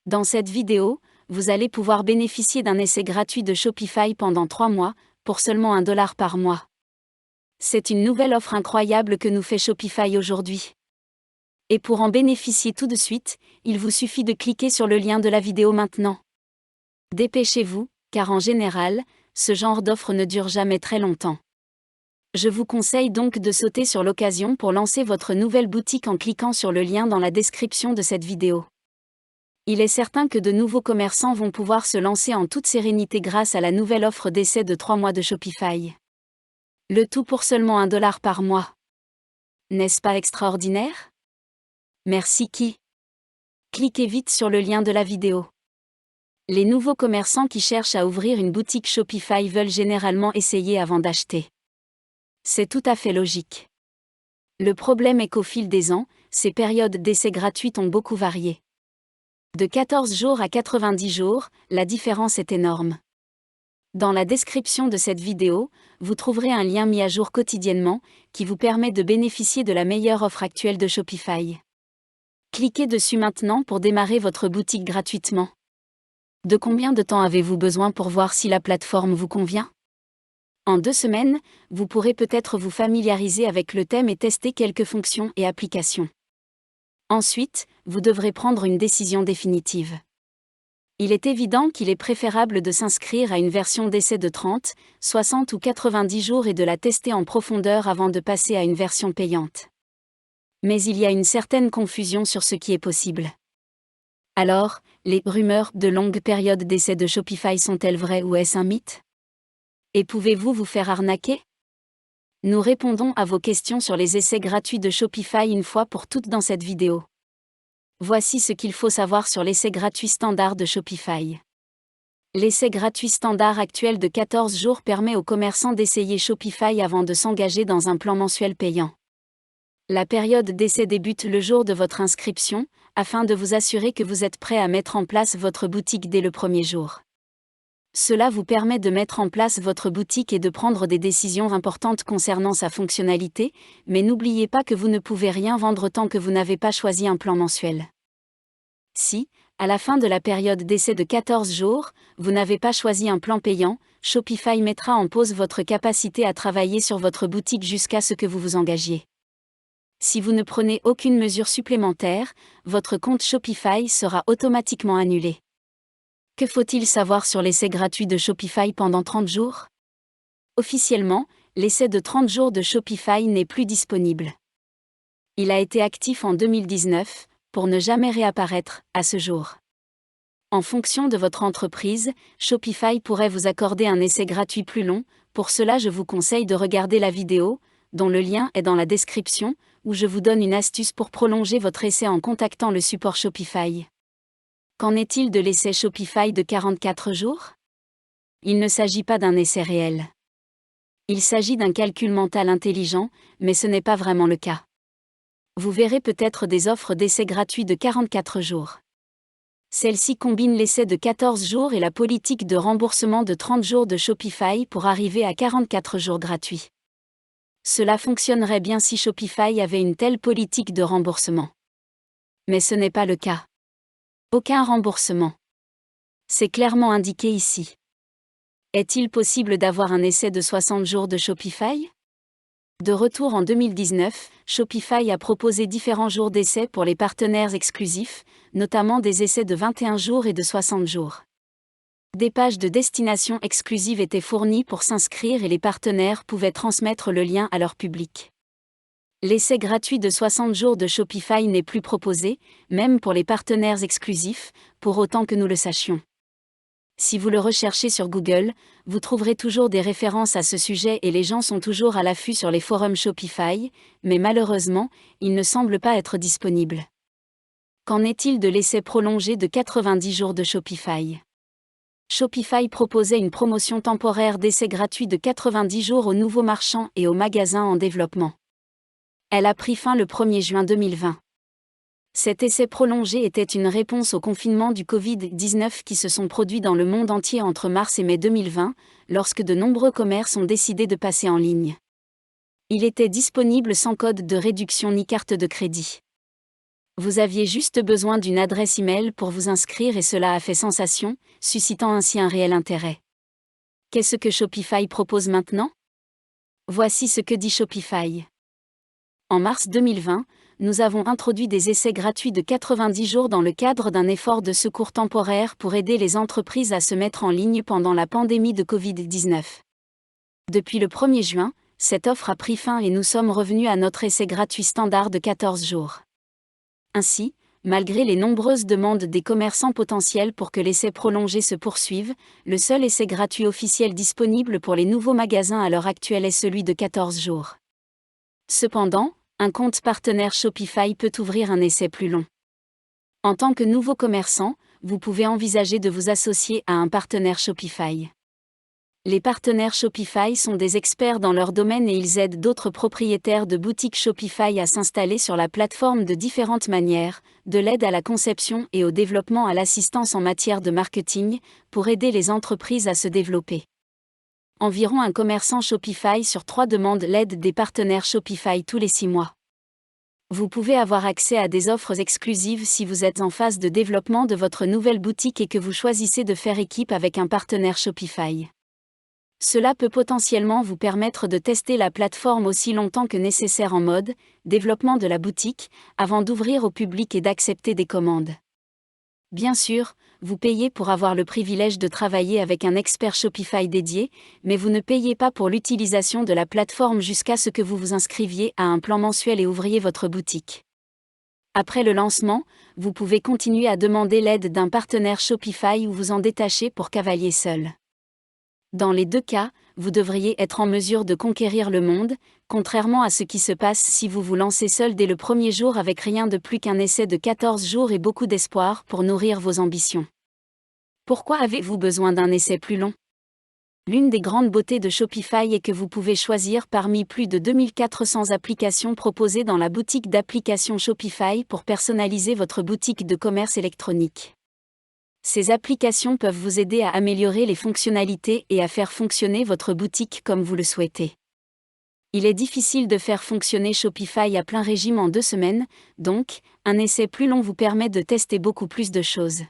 Dans cette vidéo, vous allez pouvoir bénéficier d'un essai gratuit de Shopify pendant 3 mois, pour seulement $1 par mois. C'est une nouvelle offre incroyable que nous fait Shopify aujourd'hui. Et pour en bénéficier tout de suite, il vous suffit de cliquer sur le lien de la vidéo maintenant. Dépêchez-vous, car en général, ce genre d'offre ne dure jamais très longtemps. Je vous conseille donc de sauter sur l'occasion pour lancer votre nouvelle boutique en cliquant sur le lien dans la description de cette vidéo. Il est certain que de nouveaux commerçants vont pouvoir se lancer en toute sérénité grâce à la nouvelle offre d'essai de 3 mois de Shopify. Le tout pour seulement $1 par mois. N'est-ce pas extraordinaire? Merci qui? Cliquez vite sur le lien de la vidéo. Les nouveaux commerçants qui cherchent à ouvrir une boutique Shopify veulent généralement essayer avant d'acheter. C'est tout à fait logique. Le problème est qu'au fil des ans, ces périodes d'essai gratuites ont beaucoup varié. De 14 jours à 90 jours, la différence est énorme. Dans la description de cette vidéo, vous trouverez un lien mis à jour quotidiennement, qui vous permet de bénéficier de la meilleure offre actuelle de Shopify. Cliquez dessus maintenant pour démarrer votre boutique gratuitement. De combien de temps avez-vous besoin pour voir si la plateforme vous convient? En 2 semaines, vous pourrez peut-être vous familiariser avec le thème et tester quelques fonctions et applications. Ensuite, vous devrez prendre une décision définitive. Il est évident qu'il est préférable de s'inscrire à une version d'essai de 30, 60 ou 90 jours et de la tester en profondeur avant de passer à une version payante. Mais il y a une certaine confusion sur ce qui est possible. Alors, les rumeurs de longue période d'essai de Shopify sont-elles vraies ou est-ce un mythe? Et pouvez-vous vous faire arnaquer? Nous répondons à vos questions sur les essais gratuits de Shopify une fois pour toutes dans cette vidéo. Voici ce qu'il faut savoir sur l'essai gratuit standard de Shopify. L'essai gratuit standard actuel de 14 jours permet aux commerçants d'essayer Shopify avant de s'engager dans un plan mensuel payant. La période d'essai débute le jour de votre inscription, afin de vous assurer que vous êtes prêt à mettre en place votre boutique dès le premier jour. Cela vous permet de mettre en place votre boutique et de prendre des décisions importantes concernant sa fonctionnalité, mais n'oubliez pas que vous ne pouvez rien vendre tant que vous n'avez pas choisi un plan mensuel. Si, à la fin de la période d'essai de 14 jours, vous n'avez pas choisi un plan payant, Shopify mettra en pause votre capacité à travailler sur votre boutique jusqu'à ce que vous vous engagiez. Si vous ne prenez aucune mesure supplémentaire, votre compte Shopify sera automatiquement annulé. Que faut-il savoir sur l'essai gratuit de Shopify pendant 30 jours? Officiellement, l'essai de 30 jours de Shopify n'est plus disponible. Il a été actif en 2019, pour ne jamais réapparaître, à ce jour. En fonction de votre entreprise, Shopify pourrait vous accorder un essai gratuit plus long. Pour cela, je vous conseille de regarder la vidéo, dont le lien est dans la description, où je vous donne une astuce pour prolonger votre essai en contactant le support Shopify. Qu'en est-il de l'essai Shopify de 44 jours? Il ne s'agit pas d'un essai réel. Il s'agit d'un calcul mental intelligent, mais ce n'est pas vraiment le cas. Vous verrez peut-être des offres d'essai gratuits de 44 jours. Celles-ci combinent l'essai de 14 jours et la politique de remboursement de 30 jours de Shopify pour arriver à 44 jours gratuits. Cela fonctionnerait bien si Shopify avait une telle politique de remboursement. Mais ce n'est pas le cas. Aucun remboursement. C'est clairement indiqué ici. Est-il possible d'avoir un essai de 60 jours de Shopify? De retour en 2019, Shopify a proposé différents jours d'essai pour les partenaires exclusifs, notamment des essais de 21 jours et de 60 jours. Des pages de destination exclusives étaient fournies pour s'inscrire et les partenaires pouvaient transmettre le lien à leur public. L'essai gratuit de 60 jours de Shopify n'est plus proposé, même pour les partenaires exclusifs, pour autant que nous le sachions. Si vous le recherchez sur Google, vous trouverez toujours des références à ce sujet et les gens sont toujours à l'affût sur les forums Shopify, mais malheureusement, il ne semble pas être disponible. Qu'en est-il de l'essai prolongé de 90 jours de Shopify? Shopify proposait une promotion temporaire d'essai gratuit de 90 jours aux nouveaux marchands et aux magasins en développement. Elle a pris fin le 1er juin 2020. Cet essai prolongé était une réponse au confinement du Covid-19 qui se sont produits dans le monde entier entre mars et mai 2020, lorsque de nombreux commerces ont décidé de passer en ligne. Il était disponible sans code de réduction ni carte de crédit. Vous aviez juste besoin d'une adresse email pour vous inscrire et cela a fait sensation, suscitant ainsi un réel intérêt. Qu'est-ce que Shopify propose maintenant? Voici ce que dit Shopify. En mars 2020, nous avons introduit des essais gratuits de 90 jours dans le cadre d'un effort de secours temporaire pour aider les entreprises à se mettre en ligne pendant la pandémie de Covid-19. Depuis le 1er juin, cette offre a pris fin et nous sommes revenus à notre essai gratuit standard de 14 jours. Ainsi, malgré les nombreuses demandes des commerçants potentiels pour que l'essai prolongé se poursuive, le seul essai gratuit officiel disponible pour les nouveaux magasins à l'heure actuelle est celui de 14 jours. Cependant, un compte partenaire Shopify peut ouvrir un essai plus long. En tant que nouveau commerçant, vous pouvez envisager de vous associer à un partenaire Shopify. Les partenaires Shopify sont des experts dans leur domaine et ils aident d'autres propriétaires de boutiques Shopify à s'installer sur la plateforme de différentes manières, de l'aide à la conception et au développement à l'assistance en matière de marketing, pour aider les entreprises à se développer. Environ un commerçant Shopify sur 3 demande l'aide des partenaires Shopify tous les 6 mois. Vous pouvez avoir accès à des offres exclusives si vous êtes en phase de développement de votre nouvelle boutique et que vous choisissez de faire équipe avec un partenaire Shopify. Cela peut potentiellement vous permettre de tester la plateforme aussi longtemps que nécessaire en mode développement de la boutique, avant d'ouvrir au public et d'accepter des commandes. Bien sûr, vous payez pour avoir le privilège de travailler avec un expert Shopify dédié, mais vous ne payez pas pour l'utilisation de la plateforme jusqu'à ce que vous vous inscriviez à un plan mensuel et ouvriez votre boutique. Après le lancement, vous pouvez continuer à demander l'aide d'un partenaire Shopify ou vous en détacher pour cavalier seul. Dans les 2 cas, vous devriez être en mesure de conquérir le monde, contrairement à ce qui se passe si vous vous lancez seul dès le 1er jour avec rien de plus qu'un essai de 14 jours et beaucoup d'espoir pour nourrir vos ambitions. Pourquoi avez-vous besoin d'un essai plus long? L'une des grandes beautés de Shopify est que vous pouvez choisir parmi plus de 2400 applications proposées dans la boutique d'applications Shopify pour personnaliser votre boutique de commerce électronique. Ces applications peuvent vous aider à améliorer les fonctionnalités et à faire fonctionner votre boutique comme vous le souhaitez. Il est difficile de faire fonctionner Shopify à plein régime en 2 semaines, donc, un essai plus long vous permet de tester beaucoup plus de choses.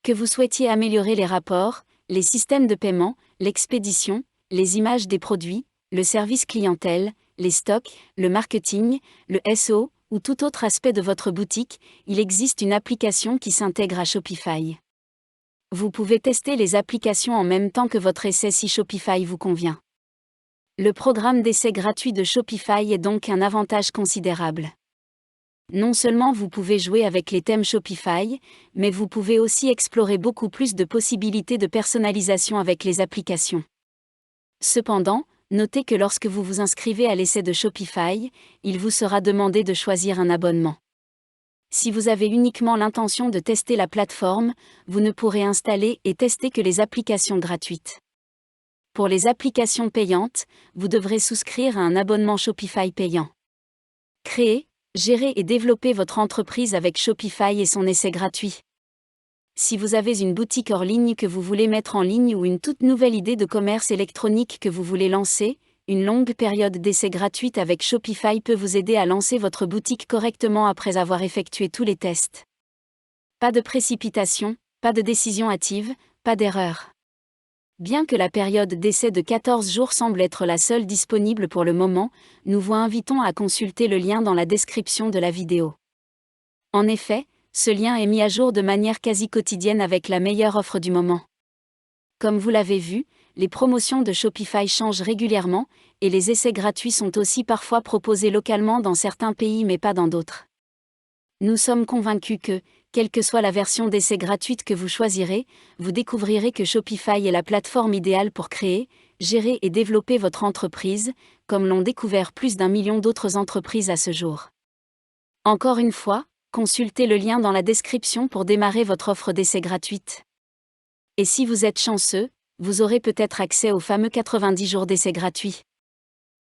Que vous souhaitiez améliorer les rapports, les systèmes de paiement, l'expédition, les images des produits, le service clientèle, les stocks, le marketing, le SEO, ou tout autre aspect de votre boutique, il existe une application qui s'intègre à Shopify. Vous pouvez tester les applications en même temps que votre essai si Shopify vous convient. Le programme d'essai gratuit de Shopify est donc un avantage considérable. Non seulement vous pouvez jouer avec les thèmes Shopify, mais vous pouvez aussi explorer beaucoup plus de possibilités de personnalisation avec les applications. Cependant, notez que lorsque vous vous inscrivez à l'essai de Shopify, il vous sera demandé de choisir un abonnement. Si vous avez uniquement l'intention de tester la plateforme, vous ne pourrez installer et tester que les applications gratuites. Pour les applications payantes, vous devrez souscrire à un abonnement Shopify payant. Créer, gérer et développer votre entreprise avec Shopify et son essai gratuit. Si vous avez une boutique hors ligne que vous voulez mettre en ligne ou une toute nouvelle idée de commerce électronique que vous voulez lancer, une longue période d'essai gratuite avec Shopify peut vous aider à lancer votre boutique correctement après avoir effectué tous les tests. Pas de précipitation, pas de décision hâtive, pas d'erreur. Bien que la période d'essai de 14 jours semble être la seule disponible pour le moment, nous vous invitons à consulter le lien dans la description de la vidéo. En effet, ce lien est mis à jour de manière quasi quotidienne avec la meilleure offre du moment. Comme vous l'avez vu, les promotions de Shopify changent régulièrement, et les essais gratuits sont aussi parfois proposés localement dans certains pays mais pas dans d'autres. Nous sommes convaincus que, quelle que soit la version d'essai gratuite que vous choisirez, vous découvrirez que Shopify est la plateforme idéale pour créer, gérer et développer votre entreprise, comme l'ont découvert plus d'1 million d'autres entreprises à ce jour. Encore une fois, consultez le lien dans la description pour démarrer votre offre d'essai gratuite. Et si vous êtes chanceux, vous aurez peut-être accès aux fameux 90 jours d'essai gratuit.